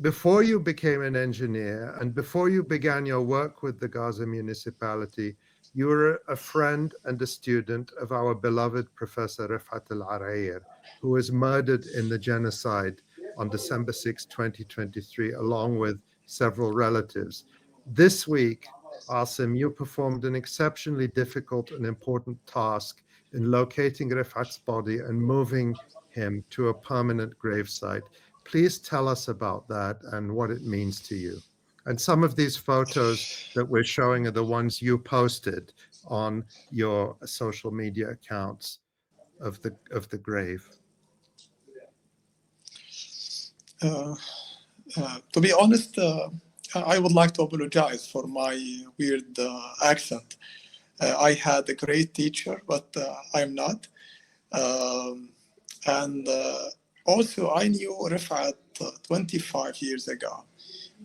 before you became an engineer and before you began your work with the Gaza Municipality, you were a friend and a student of our beloved Professor Refaat Alareer, who was murdered in the genocide on December 6, 2023, along with several relatives. This week, Asem, you performed an exceptionally difficult and important task in locating Refaat's body and moving him to a permanent gravesite. Please tell us about that and what it means to you. And some of these photos that we're showing are the ones you posted on your social media accounts of the grave. To be honest, I would like to apologize for my weird accent. I had a great teacher, but I'm not. And also, I knew Refaat 25 years ago.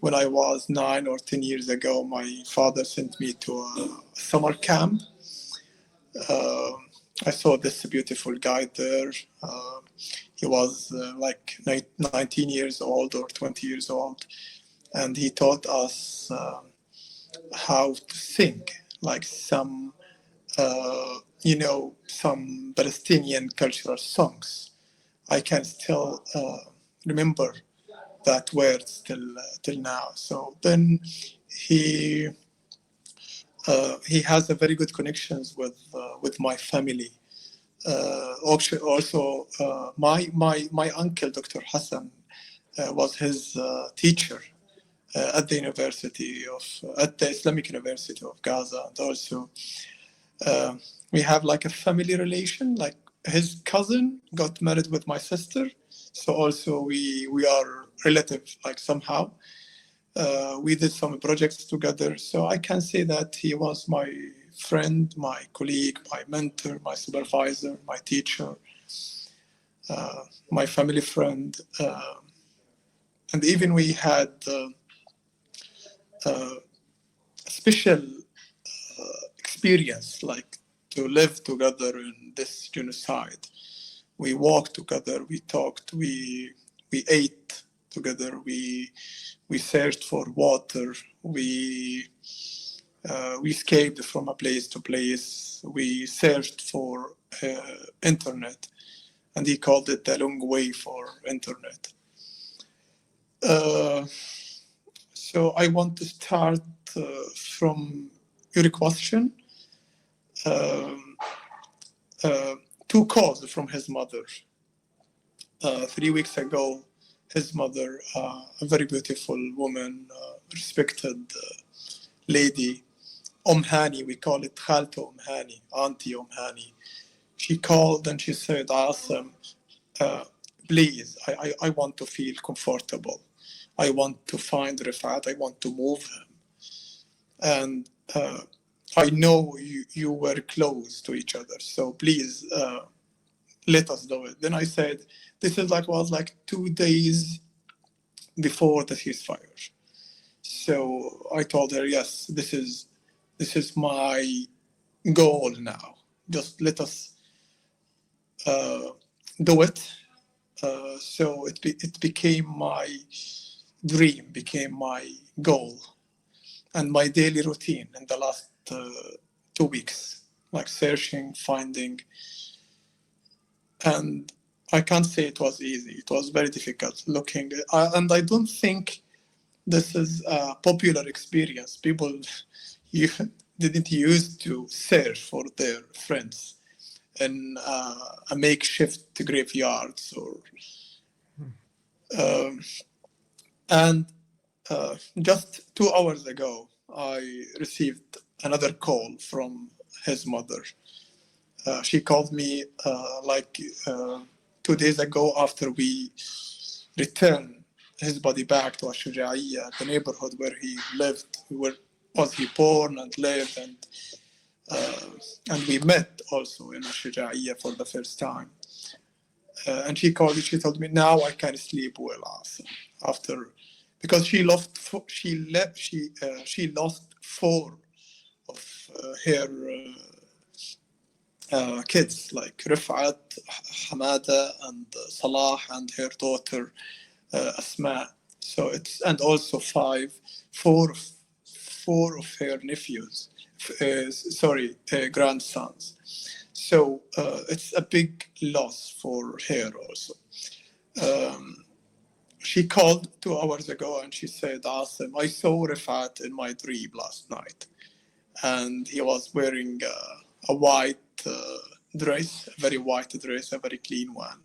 When I was 9 or 10 years ago, my father sent me to a summer camp. I saw this beautiful guy there. He was like 19 years old or 20 years old. And he taught us how to sing, like some, some Palestinian cultural songs. I can still remember that word till now. So then he has a very good connections with my family. Also, my uncle, Dr. Hassan, was his teacher at the Islamic University of Gaza, and also we have like a family relation. Like his cousin got married with my sister, so also we are relative, like somehow. We did some projects together, so I can say that he was my friend, my colleague, my mentor, my supervisor, my teacher, my family friend, and even we had a special experience, like to live together in this genocide. We walked together, we talked, we ate together, we searched for water, we escaped from a place to place, we searched for internet, and he called it the long way for internet. So I want to start from your question. 2 calls from his mother. 3 weeks ago, his mother, a very beautiful woman, respected lady, Hani, we call it 𝐓𝐡𝐞 Hani, Auntie Hani. She called and she said, Asem, please, I want to feel comfortable. I want to find Refaat, I want to move him. And I know you were close to each other, so please let us do it. Then I said, this is was like 2 days before the ceasefire. So I told her, yes, this is my goal now. Just let us do it. So it became my dream, became my goal, and my daily routine in the last 2 weeks, like searching, finding. And I can't say it was easy. It was very difficult looking. And I don't think this is a popular experience. People didn't used to search for their friends in a makeshift graveyards or and just 2 hours ago, I received another call from his mother. She called me 2 days ago after we returned his body back to Shujaiya, the neighborhood where he lived, where was he born and lived, and we met also in Shujaiya for the first time. And she called me. She told me, now I can sleep well, Asem, after, because she lost 4 of her kids, like Refaat, Hamada, and Salah, and her daughter Asma. So it's, and also four of her nephews, grandsons. So it's a big loss for her also. She called 2 hours ago and she said, Asem, I saw Refaat in my dream last night. And he was wearing a white dress, a very white dress, a very clean one.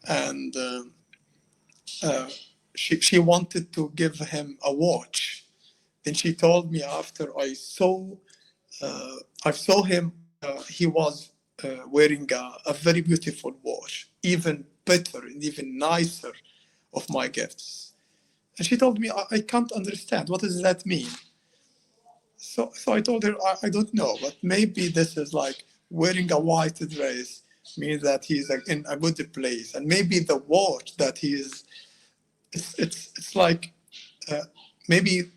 And she wanted to give him a watch. Then she told me after I saw him, he was wearing a very beautiful watch, even better and even nicer of my gifts. And she told me, I can't understand. What does that mean? So I told her, I don't know, but maybe this is like wearing a white dress means that he's in a good place. And maybe the watch that he is, it's like maybe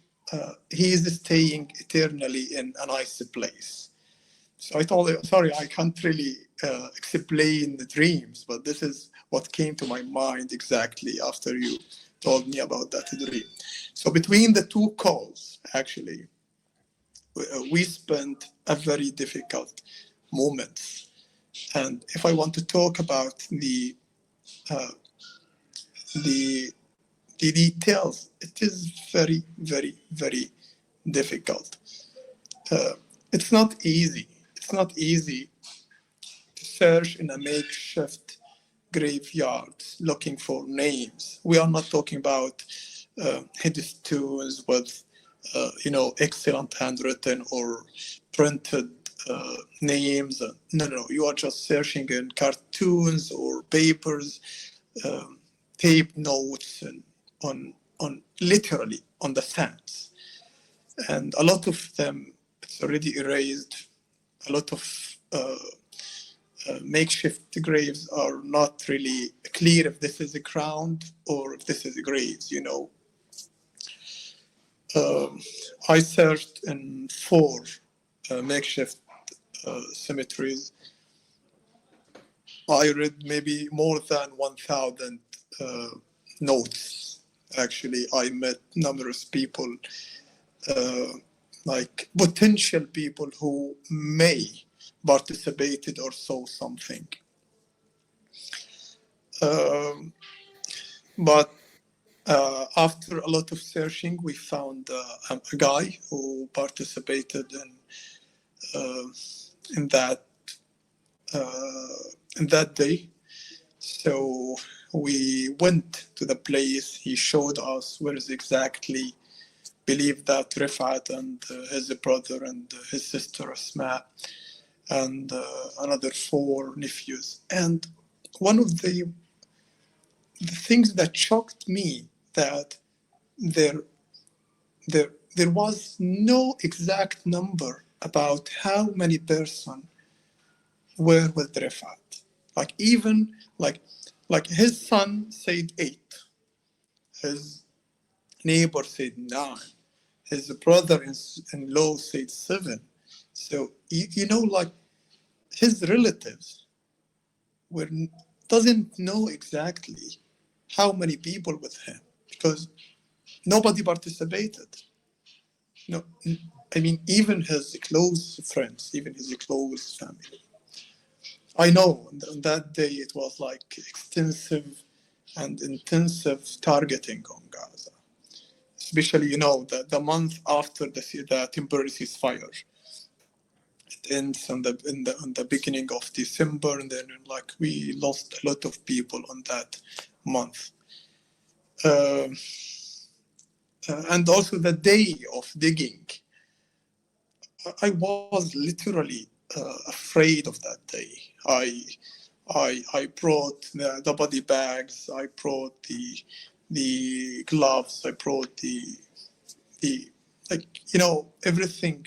he is staying eternally in a nice place. So I told her, sorry, I can't really explain the dreams, but this is what came to my mind exactly after you told me about that dream. So between the 2 calls, actually, we spent a very difficult moment. And if I want to talk about the details, it is very, very, very difficult. It's not easy. It's not easy to search in a makeshift graveyard looking for names. We are not talking about headstones with excellent handwritten or printed names. No. You are just searching in cartoons or papers, tape notes, and on literally on the sands. And a lot of them, it's already erased. A lot of makeshift graves are not really clear if this is a ground or if this is a graves, I searched in 4 makeshift cemeteries. I read maybe more than 1,000 notes. Actually, I met numerous people, like potential people who may participated or saw something. But after a lot of searching, we found a guy who participated in that day. So we went to the place. He showed us where is exactly believed that Refaat and his brother and his sister Asma and another 4 nephews. And one of the things that shocked me that there was no exact number about how many persons were with Refaat. Like even like his son said 8, his neighbor said 9, his brother-in-law said 7. So like his relatives doesn't know exactly how many people with him because nobody participated. No, I mean, even his close friends, even his close family. I know on that day it was like extensive and intensive targeting on Gaza, especially the month after the temporary ceasefire. It ends on the beginning of December, and then like we lost a lot of people on that month. And also the day of digging, I was literally afraid of that day. I brought the body bags. I brought the gloves. I brought the everything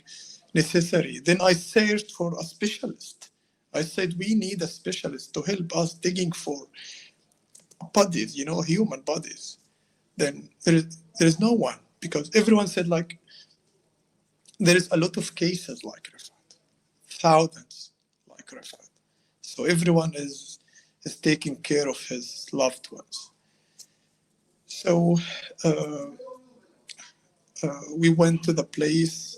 necessary. Then I searched for a specialist. I said we need a specialist to help us digging for bodies, human bodies. Then there is no one because everyone said like there is a lot of cases like Refaat, thousands like Refaat. So everyone is taking care of his loved ones. So we went to the place.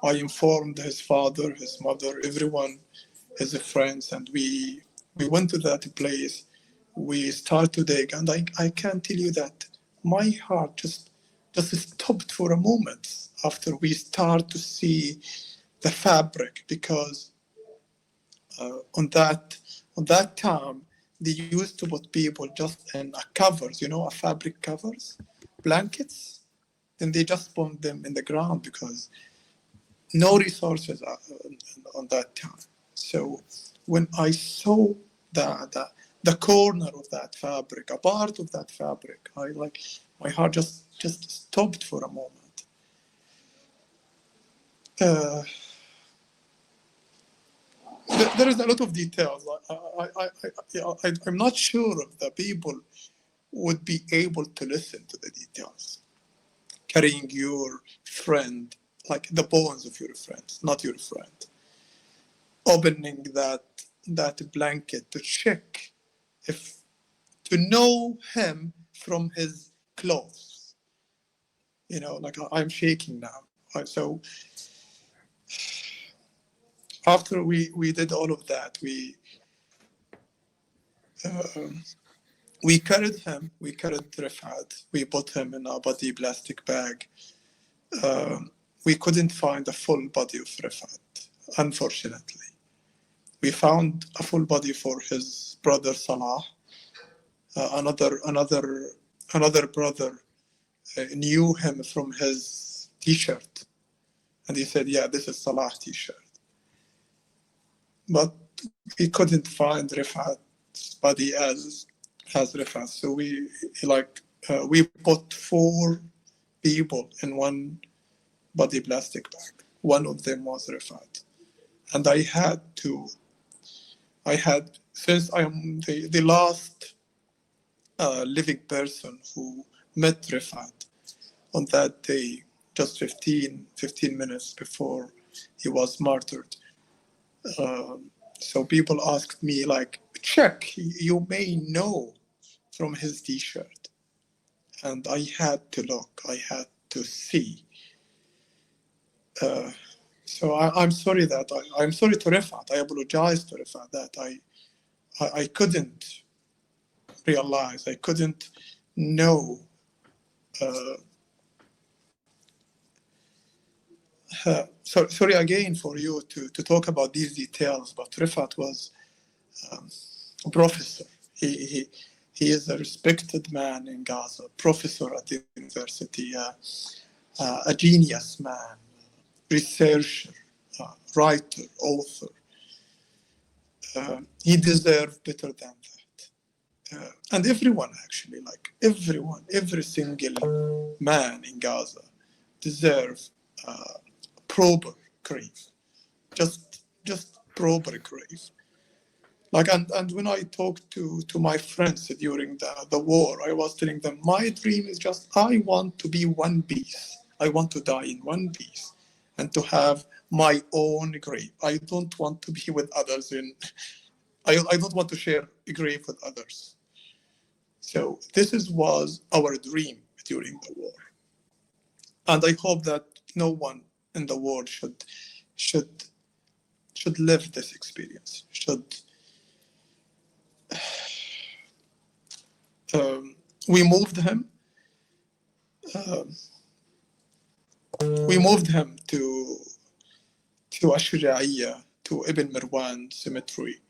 I informed his father, his mother, everyone, his friends, and we went to that place. We started to dig, and I can tell you that my heart just stopped for a moment after we start to see the fabric, because on that time they used to put people just in a covers, a fabric covers, blankets, then they just put them in the ground because no resources on that time. So when I saw the corner of that fabric, a part of that fabric, my heart just stopped for a moment. There is a lot of details. I'm not sure if the people would be able to listen to the details. Carrying your friend, like the bones of your friends, not your friend. Opening that blanket to check to know him from his clothes. Like I'm shaking now. So after we did all of that, we carried him, we carried Refaat, we put him in a body plastic bag. We couldn't find a full body of Refaat, unfortunately. We found a full body for his brother Salah. Another brother knew him from his T-shirt, and he said, "Yeah, this is Salah's T-shirt." But we couldn't find Refaat's body as Refaat, so we put 4 people in one body plastic bag. One of them was Refaat, and since I am the last living person who met Refaat on that day, just 15 minutes before he was martyred. So people asked me, check, you may know from his T-shirt. And I had to look, I had to see. So I'm sorry I'm sorry to Refaat. I apologize to Refaat that I couldn't realize, I couldn't know. Sorry again for you to talk about these details, but Refaat was a professor. He is a respected man in Gaza, professor at the university, a genius man, researcher, writer, author. He deserved better than that. And everyone, actually, every single man in Gaza deserves proper grief, just proper grief. And when I talked to my friends during the war, I was telling them my dream is just I want to be one piece. I want to die in one piece and to have my own grave. I don't want to be with others I don't want to share a grave with others. So this was our dream during the war. And I hope that no one in the world should live this experience, we moved him to Shujaiya, to Ibn Marwan cemetery.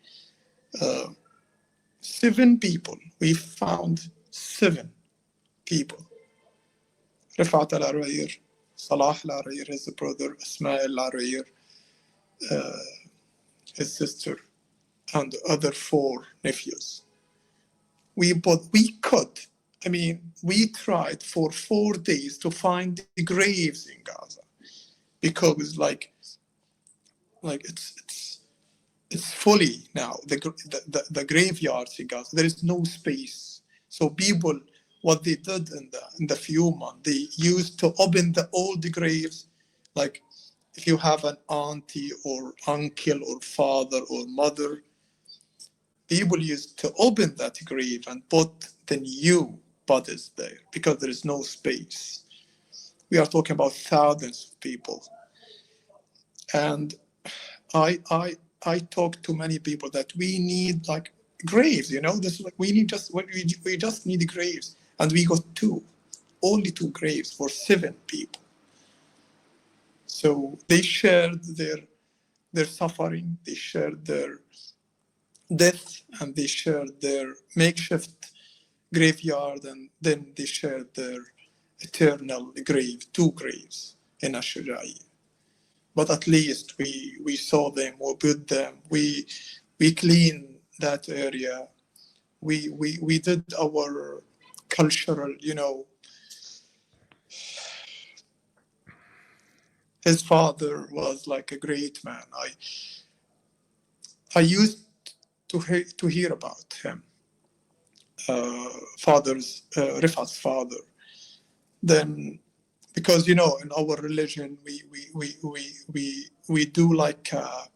7 people. We found 7 people. Refaat Alareer, Salah Alareer, his brother, Asem Alnabih, his sister, and the other 4 nephews. We tried for 4 days to find the graves in Gaza, because it's fully now, the graveyards in Gaza, there is no space. So people, what they did in the few months, they used to open the old graves, like if you have an auntie or uncle or father or mother, people used to open that grave and put the new bodies there because there is no space. We are talking about thousands of people. And I talk to many people that we need like graves, you know, this is like we just need graves. And we got only two graves for 7 people. So they shared their suffering, they shared their death, and they shared their makeshift graveyard, and then they shared their eternal grave, 2 graves in Shujaiya. But at least we saw them, we built them, we cleaned that area, we did our cultural, you know. His father was like a great man. I used to hear about him, Refaat's father. Then, because you know, in our religion, we do like a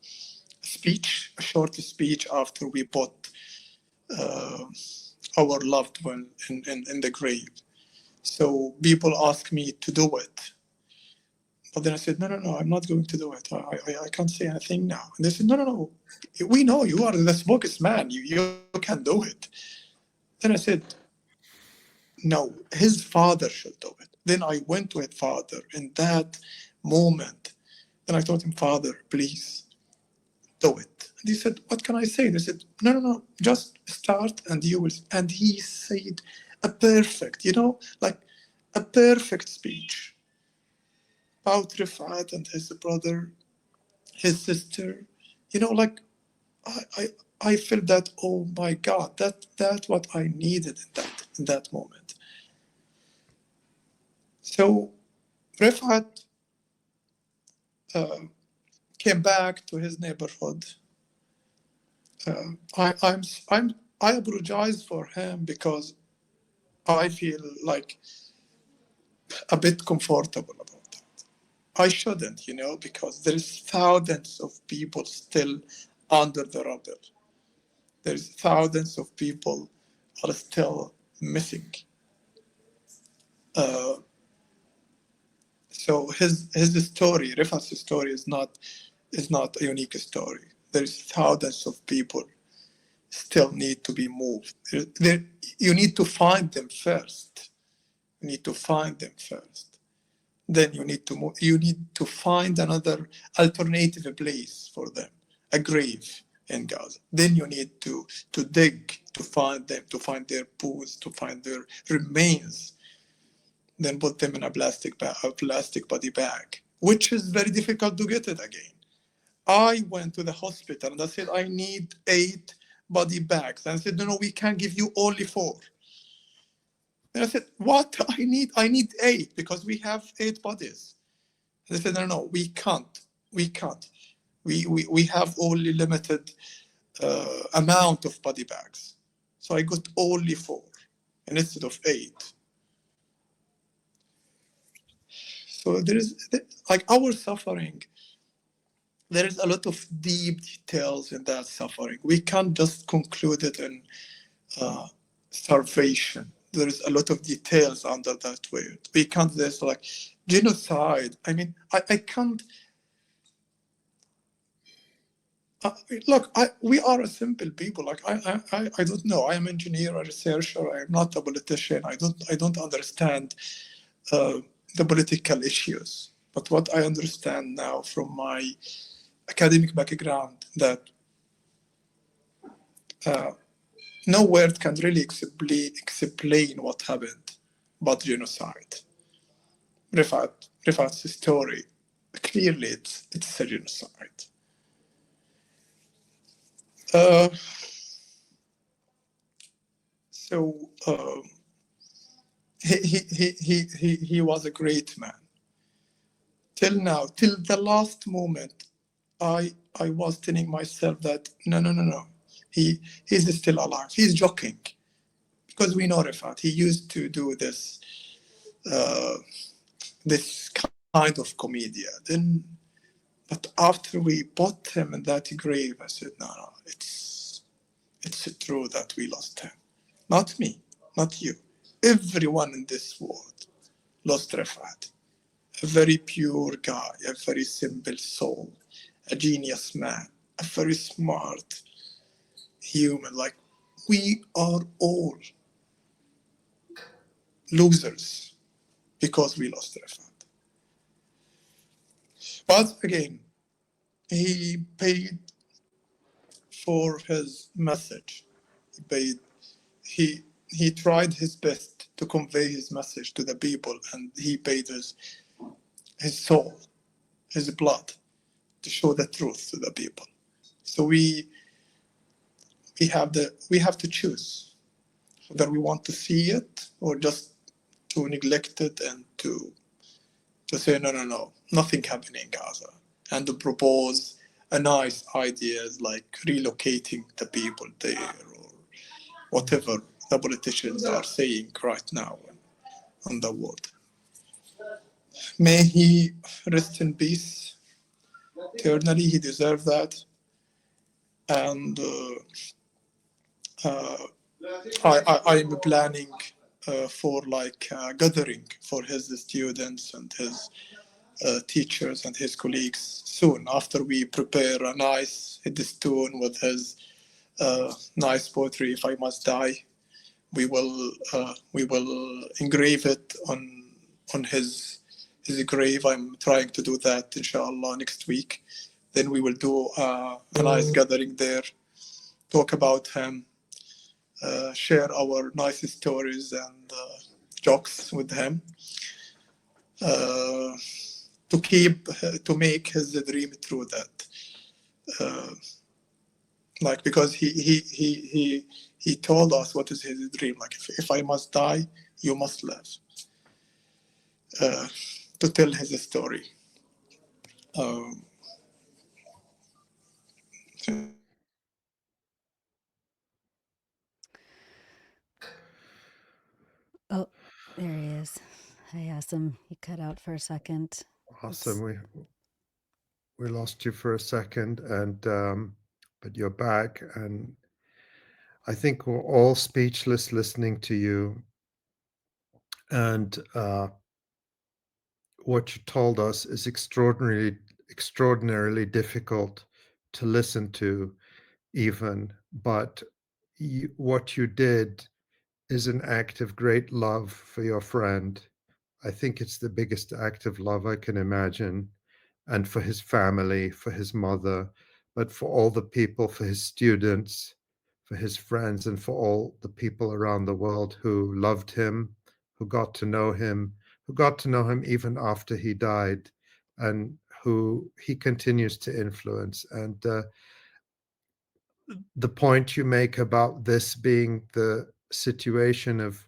short speech after we put our loved one in the grave. So people ask me to do it. But then I said, no, I'm not going to do it. I can't say anything now. And they said, no. We know you are the spokesman. You can do it. Then I said, no, his father should do it. Then I went to his father in that moment. Then I told him, Father, please do it. And he said, what can I say? They said, no, just start and you will. And he said a perfect, you know, like a perfect speech about Refaat and his brother, his sister, you know, like I felt that, oh my God, that's what I needed in that moment. So Refaat came back to his neighborhood. I apologize for him because I feel like a bit comfortable about that. I shouldn't, you know, because there's thousands of people still under the rubble. There's thousands of people are still missing. So his story, Refaat's story, is not a unique story. There's thousands of people still need to be moved. You need to find them first. You need to find them first. Then you need to move. You need to find another alternative place for them, a grave in Gaza. Then you need to dig to find them, to find their bones, to find their remains. Then put them in a plastic body bag, which is very difficult to get it again. I went to the hospital and I said, I need 8 body bags. And I said, no, we can't give you only 4. And I said, what? I need 8 because we have 8 bodies. And they said, no, we can't. We have only limited amount of body bags. So I got only 4 instead of 8. So there is, like our suffering, there is a lot of deep details in that suffering. We can't just conclude it in starvation. There is a lot of details under that word. We can't just like genocide. I mean, I can't. Look, we are a simple people. Like I don't know. I am an engineer, a researcher. I am not a politician. I don't understand the political issues. But what I understand now from my academic background, that no word can really explain what happened but genocide. Refaat's story, clearly it's a genocide. He was a great man. Till now, till the last moment, I was telling myself that no. He's still alive. He's joking, because we know Refaat. He used to do this this kind of comedy. But after we put him in that grave, I said, no, it's true that we lost him. Not me, not you. Everyone in this world lost Refaat. A very pure guy, a very simple soul, a genius man, a very smart human. Like, we are all losers because we lost Refaat. But again, he paid for his message. He tried his best to convey his message to the people, and he paid his soul, his blood, to show the truth to the people. So we have to choose whether we want to see it or just to neglect it and to say no, nothing happened in Gaza, and to propose a nice ideas like relocating the people there or whatever the politicians are saying right now in the world. May he rest in peace eternally. He deserves that. And I'm planning for like a gathering for his students and his teachers and his colleagues soon, after we prepare a nice headstone with his nice poetry, "If I Must Die." We will engrave it on his grave. I'm trying to do that, inshallah, next week. Then we will do a nice gathering there, talk about him, share our nice stories and jokes with him, to make his dream true. That because he told us what is his dream. Like, if I must die, you must live. To tell his story. Oh, there he is. Hi, Asem. You cut out for a second. Awesome. We lost you for a second, and but you're back, and I think we're all speechless listening to you. And what you told us is extraordinarily difficult to listen to, even. But what you did is an act of great love for your friend. I think it's the biggest act of love I can imagine, and for his family, for his mother, but for all the people, for his students, for his friends, and for all the people around the world who loved him, who got to know him, who got to know him even after he died, and who he continues to influence. And the point you make about this being the situation of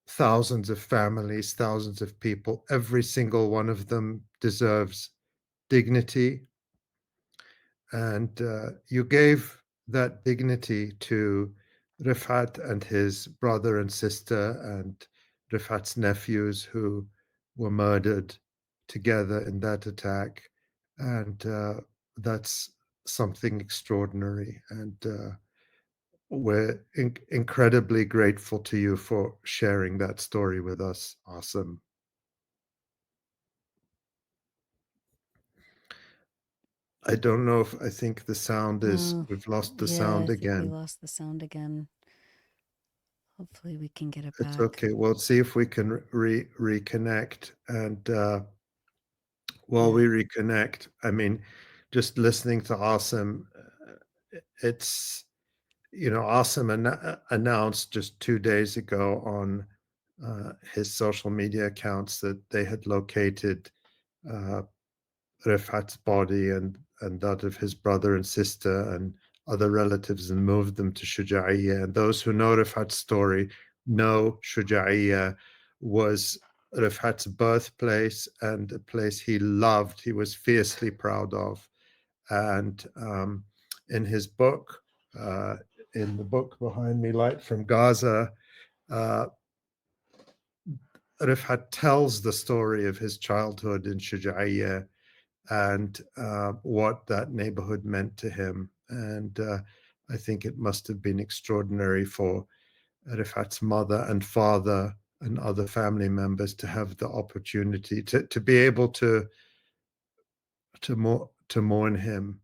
thousands of families, thousands of people, every single one of them deserves dignity. And you gave that dignity to Refaat and his brother and sister and Refaat's nephews who were murdered together in that attack. And that's something extraordinary. And we're incredibly grateful to you for sharing that story with us. Awesome. I don't know if I think the sound is, we've lost the sound I think we again. lost the sound again. Hopefully we can get it It's back. okay. We'll see if we can reconnect. And while we reconnect, I mean, just listening to Asem, it's, Asem announced just 2 days ago on his social media accounts that they had located Refat's body and that of his brother and sister and other relatives and moved them to Shujaiya. And those who know Refat's story know Shujaiya was Refat's birthplace and a place he loved, he was fiercely proud of. And in his book, in the book behind me, Light from Gaza, Rifat tells the story of his childhood in Shujaiya and what that neighborhood meant to him. And I think it must have been extraordinary for Refaat's mother and father and other family members to have the opportunity to be able to mourn him.